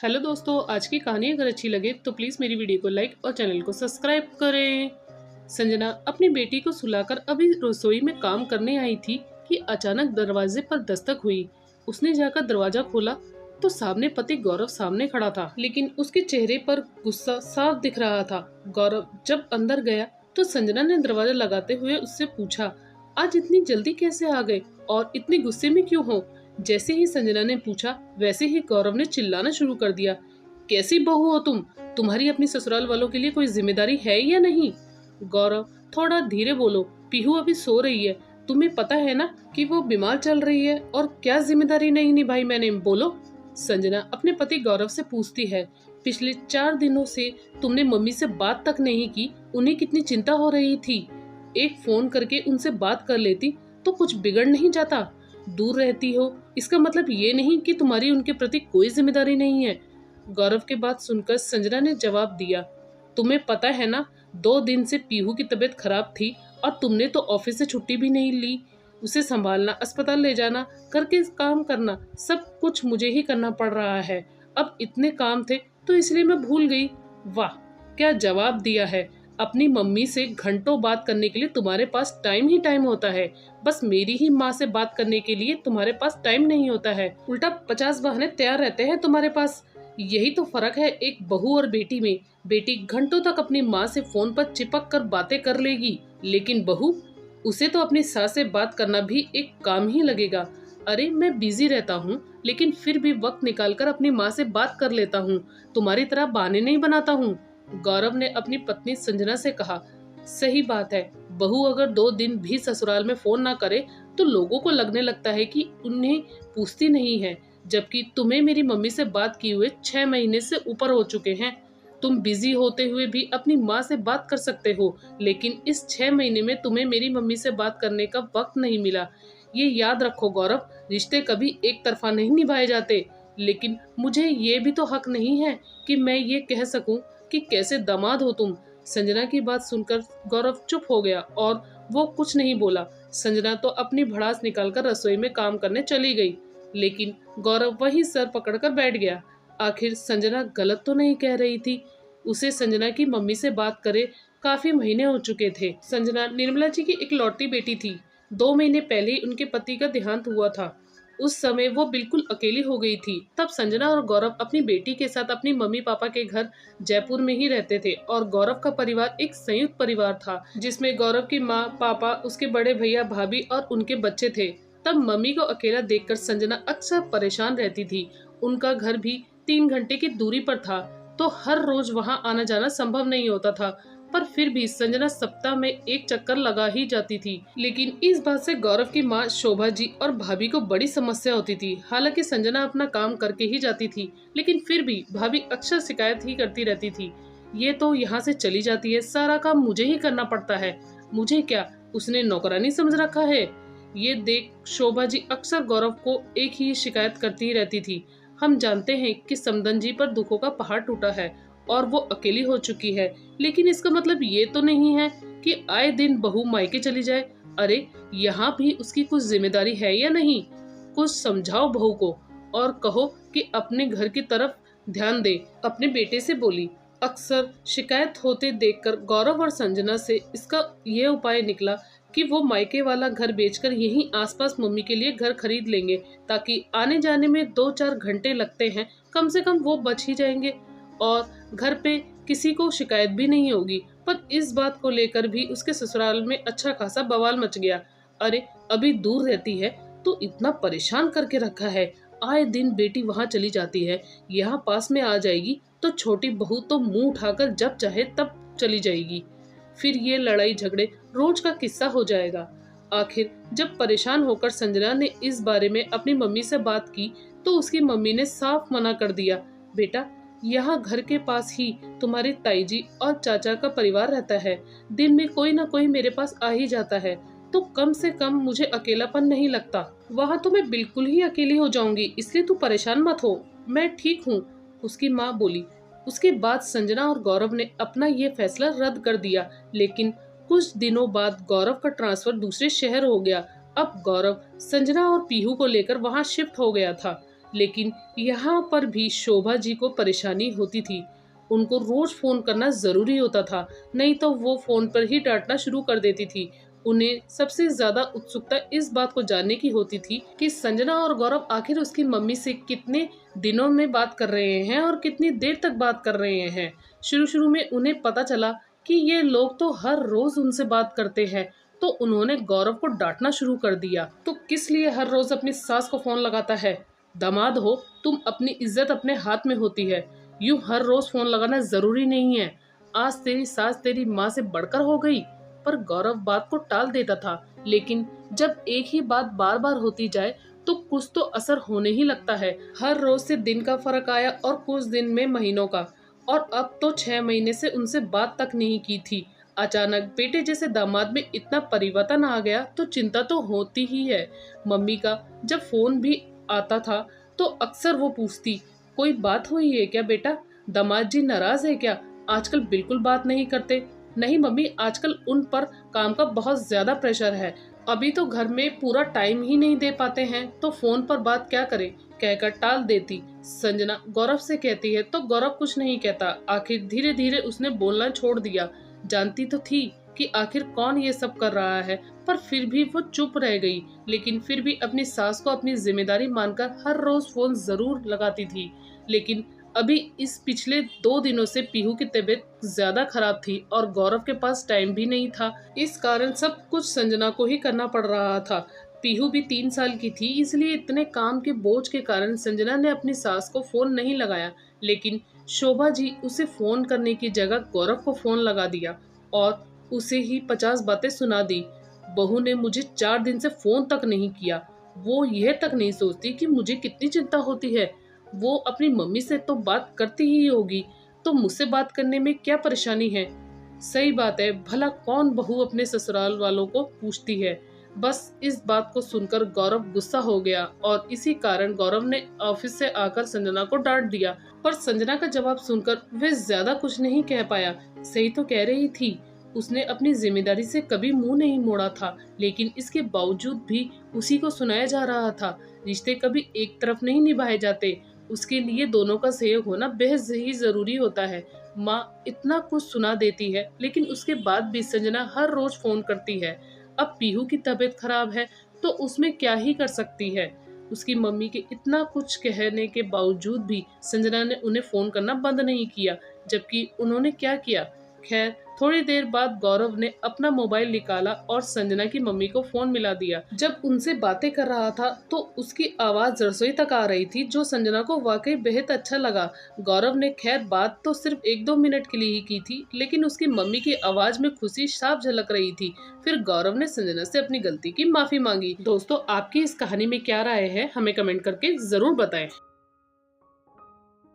Hello दोस्तों, आज की कहानी अगर अच्छी लगे तो प्लीज़ मेरी वीडियो को लाइक और चैनल को सब्सक्राइब करें। संजना अपनी बेटी को सुलाकर अभी रसोई में काम करने आई थी कि अचानक दरवाजे पर दस्तक हुई। उसने जाकर दरवाजा खोला तो सामने पति गौरव सामने खड़ा था, लेकिन उसके चेहरे पर गुस्सा साफ दिख रहा था। गौरव जब अंदर गया तो संजना ने दरवाजा लगाते हुए उससे पूछा, आज इतनी जल्दी कैसे आ गए और इतने गुस्से में क्यों हो? जैसे ही संजना ने पूछा वैसे ही गौरव ने चिल्लाना शुरू कर दिया, कैसी बहू हो तुम? तुम्हारी अपनी ससुराल वालों के लिए कोई जिम्मेदारी है या नहीं? गौरव, थोड़ा धीरे बोलो, पीहू अभी सो रही है। तुम्हें पता है ना कि वो बीमार चल रही है और क्या जिम्मेदारी नहीं निभाई मैंने, बोलो। संजना अपने पति गौरव से पूछती है, पिछले 4 दिनों से तुमने मम्मी से बात तक नहीं की, उन्हें कितनी चिंता हो रही थी। एक फोन करके उनसे बात कर लेती तो कुछ बिगड़ नहीं जाता। दूर रहती हो इसका मतलब ये नहीं कि तुम्हारी उनके प्रति कोई जिम्मेदारी नहीं है। गौरव के बात सुनकर संजना ने जवाब दिया, तुम्हें पता है ना, 2 दिन से पीहू की तबीयत खराब थी और तुमने तो ऑफिस से छुट्टी भी नहीं ली। उसे संभालना, अस्पताल ले जाना, करके काम करना, सब कुछ मुझे ही करना पड़ रहा है। अब इतने काम थे तो इसलिए मैं भूल गई। वाह, क्या जवाब दिया है। अपनी मम्मी से घंटों बात करने के लिए तुम्हारे पास टाइम ही टाइम होता है, बस मेरी ही माँ से बात करने के लिए तुम्हारे पास टाइम नहीं होता है। उल्टा 50 बहाने तैयार रहते हैं तुम्हारे पास। यही तो फर्क है एक बहू और बेटी में। बेटी घंटों तक अपनी माँ से फोन पर चिपक कर बातें कर लेगी, लेकिन बहू, उसे तो अपनी सास से बात करना भी एक काम ही लगेगा। अरे मैं बिजी रहता हूँ लेकिन फिर भी वक्त निकालकर अपनी माँ से बात कर लेता हूँ, तुम्हारी तरह बहाने नहीं बनाता हूँ। गौरव ने अपनी पत्नी संजना से कहा, सही बात है, बहू अगर 2 दिन भी ससुराल में फोन ना करे तो लोगों को लगने लगता है कि उन्हें पूछती नहीं है, जबकि तुम्हें मेरी मम्मी से बात किए हुए 6 महीने से ऊपर हो चुके हैं। तुम बिजी होते हुए भी अपनी माँ से बात कर सकते हो, लेकिन इस 6 महीने में तुम्हें मेरी मम्मी से बात करने का वक्त नहीं मिला। ये याद रखो गौरव, रिश्ते कभी एक तरफा नहीं निभाए जाते। लेकिन मुझे ये भी तो हक नहीं है कि मैं ये कह सकूं कि कैसे दामाद हो तुम। संजना की बात सुनकर गौरव चुप हो गया और वो कुछ नहीं बोला। संजना तो अपनी भड़ास निकालकर रसोई में काम करने चली गई, लेकिन गौरव वहीं सर पकड़कर बैठ गया। आखिर संजना गलत तो नहीं कह रही थी। उसे संजना की मम्मी से बात करे काफी महीने हो चुके थे। संजना निर्मला जी की इकलौती बेटी थी। 2 महीने पहले ही उनके पति का देहांत हुआ था। उस समय वो बिल्कुल अकेली हो गई थी। तब संजना और गौरव अपनी बेटी के साथ अपनी मम्मी पापा के घर जयपुर में ही रहते थे और गौरव का परिवार एक संयुक्त परिवार था, जिसमें गौरव की माँ, पापा, उसके बड़े भैया, भाभी और उनके बच्चे थे। तब मम्मी को अकेला देखकर संजना अक्सर परेशान रहती थी। उनका घर भी 3 घंटे की दूरी पर था, तो हर रोज वहाँ आना जाना संभव नहीं होता था, पर फिर भी संजना सप्ताह में एक चक्कर लगा ही जाती थी। लेकिन इस बात से गौरव की माँ शोभा जी और भाभी को बड़ी समस्या होती थी। हालांकि संजना अपना काम करके ही जाती थी, लेकिन फिर भी भाभी अक्सर शिकायत ही करती रहती थी, ये तो यहाँ से चली जाती है, सारा काम मुझे ही करना पड़ता है। मुझे क्या, उसने नौकरानी समझ रखा है? ये देख शोभा जी अक्सर गौरव को एक ही शिकायत करती रहती थी, हम जानते हैं कि समदन जी पर दुखों का पहाड़ टूटा है और वो अकेली हो चुकी है, लेकिन इसका मतलब ये तो नहीं है कि आए दिन बहू मायके चली जाए। अरे यहाँ भी उसकी कुछ जिम्मेदारी है या नहीं? कुछ समझाओ बहू को और कहो कि अपने घर की तरफ ध्यान दे। अपने बेटे से बोली। अक्सर शिकायत होते देखकर गौरव और संजना से इसका यह उपाय निकला कि वो मायके वाला घर बेचकर यहीं आसपास मम्मी के लिए घर खरीद लेंगे, ताकि आने जाने में 2-4 घंटे लगते हैं, कम से कम वो बच ही जाएंगे और घर पे किसी को शिकायत भी नहीं होगी। पर इस बात को लेकर भी उसके ससुराल में अच्छा खासा बवाल मच गया। अरे अभी दूर रहती है तो इतना परेशान करके रखा है, आए दिन बेटी वहाँ चली जाती है, यहाँ पास में आ जाएगी तो छोटी बहू तो मुंह उठाकर जब चाहे तब चली जाएगी। फिर ये लड़ाई झगड़े रोज का किस्सा हो जाएगा। आखिर जब परेशान होकर संजना ने इस बारे में अपनी मम्मी से बात की तो उसकी मम्मी ने साफ मना कर दिया, बेटा यहाँ घर के पास ही तुम्हारी ताई जी और चाचा का परिवार रहता है, दिन में कोई ना कोई मेरे पास आ ही जाता है, तो कम से कम मुझे अकेलापन नहीं लगता। वहाँ तो मैं बिल्कुल ही अकेली हो जाऊंगी, इसलिए तू परेशान मत हो, मैं ठीक हूँ, उसकी माँ बोली। उसके बाद संजना और गौरव ने अपना ये फैसला रद्द कर दिया, लेकिन कुछ दिनों बाद गौरव का ट्रांसफर दूसरे शहर हो गया। अब गौरव संजना और पीहू को लेकर वहाँ शिफ्ट हो गया था। लेकिन यहाँ पर भी शोभा जी को परेशानी होती थी। उनको रोज फोन करना जरूरी होता था, नहीं तो वो फोन पर ही डांटना शुरू कर देती थी। उन्हें सबसे ज्यादा उत्सुकता इस बात को जानने की होती थी कि संजना और गौरव आखिर उसकी मम्मी से कितने दिनों में बात कर रहे हैं और कितनी देर तक बात कर रहे हैं। शुरू शुरू में उन्हें पता चला कि ये लोग तो हर रोज उनसे बात करते हैं, तो उन्होंने गौरव को डांटना शुरू कर दिया। तो किस लिए हर रोज अपनी सास को फोन लगाता है? दामाद हो तुम, अपनी इज्जत अपने हाथ में होती है। यूं हर रोज फोन लगाना जरूरी नहीं है। आज तेरी सास तेरी माँ से बढ़कर हो गई। पर गौरव बात को टाल देता था, लेकिन जब एक ही बात बार बार होती जाए तो कुछ तो असर होने ही लगता है। हर रोज से दिन का फर्क आया और कुछ दिन में महीनों का, और अब तो 6 महीने से उनसे बात तक नहीं की थी। अचानक बेटे जैसे दामाद में इतना परिवर्तन आ गया तो चिंता तो होती ही है। मम्मी का जब फोन भी आता था तो अक्सर वो पूछती, कोई बात हुई है क्या बेटा? दामाद जी नाराज है क्या? आजकल बिल्कुल बात नहीं करते। नहीं मम्मी, आजकल उन पर काम का बहुत ज्यादा प्रेशर है, अभी तो घर में पूरा टाइम ही नहीं दे पाते हैं, तो फोन पर बात क्या करें, कहकर टाल देती। संजना गौरव से कहती है तो गौरव कुछ नहीं कहता। आखिर धीरे धीरे उसने बोलना छोड़ दिया। जानती तो थी कि आखिर कौन ये सब कर रहा है, पर फिर भी वो चुप रह गई। लेकिन फिर भी अपनी सास को अपनी जिम्मेदारी मानकर हर रोज फोन जरूर लगाती थी। लेकिन अभी इस पिछले 2 दिनों से पीहू की तबीयत ज्यादा खराब थी और गौरव के पास टाइम भी नहीं था। इस कारण सब कुछ संजना को ही करना पड़ रहा था। पीहू भी 3 साल की थी, इसलिए इतने काम के बोझ के कारण संजना ने अपनी सास को फोन नहीं लगाया। लेकिन शोभा जी उसे फोन करने की जगह गौरव को फोन लगा दिया और उसे ही 50 बातें सुना दी। बहू ने मुझे 4 दिन से फोन तक नहीं किया। वो यह तक नहीं सोचती कि मुझे कितनी चिंता होती है। वो अपनी मम्मी से तो बात करती ही होगी, तो मुझसे बात करने में क्या परेशानी है? सही बात है, भला कौन बहू अपने ससुराल वालों को पूछती है। बस इस बात को सुनकर गौरव गुस्सा हो गया और इसी कारण गौरव ने ऑफिस से आकर संजना को डांट दिया। पर संजना का जवाब सुनकर वे ज्यादा कुछ नहीं कह पाया। सही तो कह रही थी, उसने अपनी जिम्मेदारी से कभी मुंह नहीं मोड़ा था, लेकिन इसके बावजूद भी उसी को सुनाया जा रहा था। रिश्ते कभी एक तरफ नहीं निभाए जाते, उसके लिए दोनों का सहयोग होना बेहद ही जरूरी होता है। माँ इतना कुछ सुना देती है, लेकिन उसके बाद भी संजना हर रोज फोन करती है। अब पीहू की तबीयत खराब है तो उसमें क्या ही कर सकती है। उसकी मम्मी के इतना कुछ कहने के बावजूद भी संजना ने उन्हें फोन करना बंद नहीं किया, जबकि उन्होंने क्या किया। खैर, थोड़ी देर बाद गौरव ने अपना मोबाइल निकाला और संजना की मम्मी को फोन मिला दिया। जब उनसे बातें कर रहा था तो उसकी आवाज रसोई तक आ रही थी, जो संजना को वाकई बेहद अच्छा लगा। गौरव ने खैर बात तो सिर्फ 1-2 मिनट के लिए ही की थी, लेकिन उसकी मम्मी की आवाज में खुशी साफ झलक रही थी। फिर गौरव ने संजना से अपनी गलती की माफी मांगी। दोस्तों, आपकी इस कहानी में क्या राय है, हमें कमेंट करके जरूर बताएं।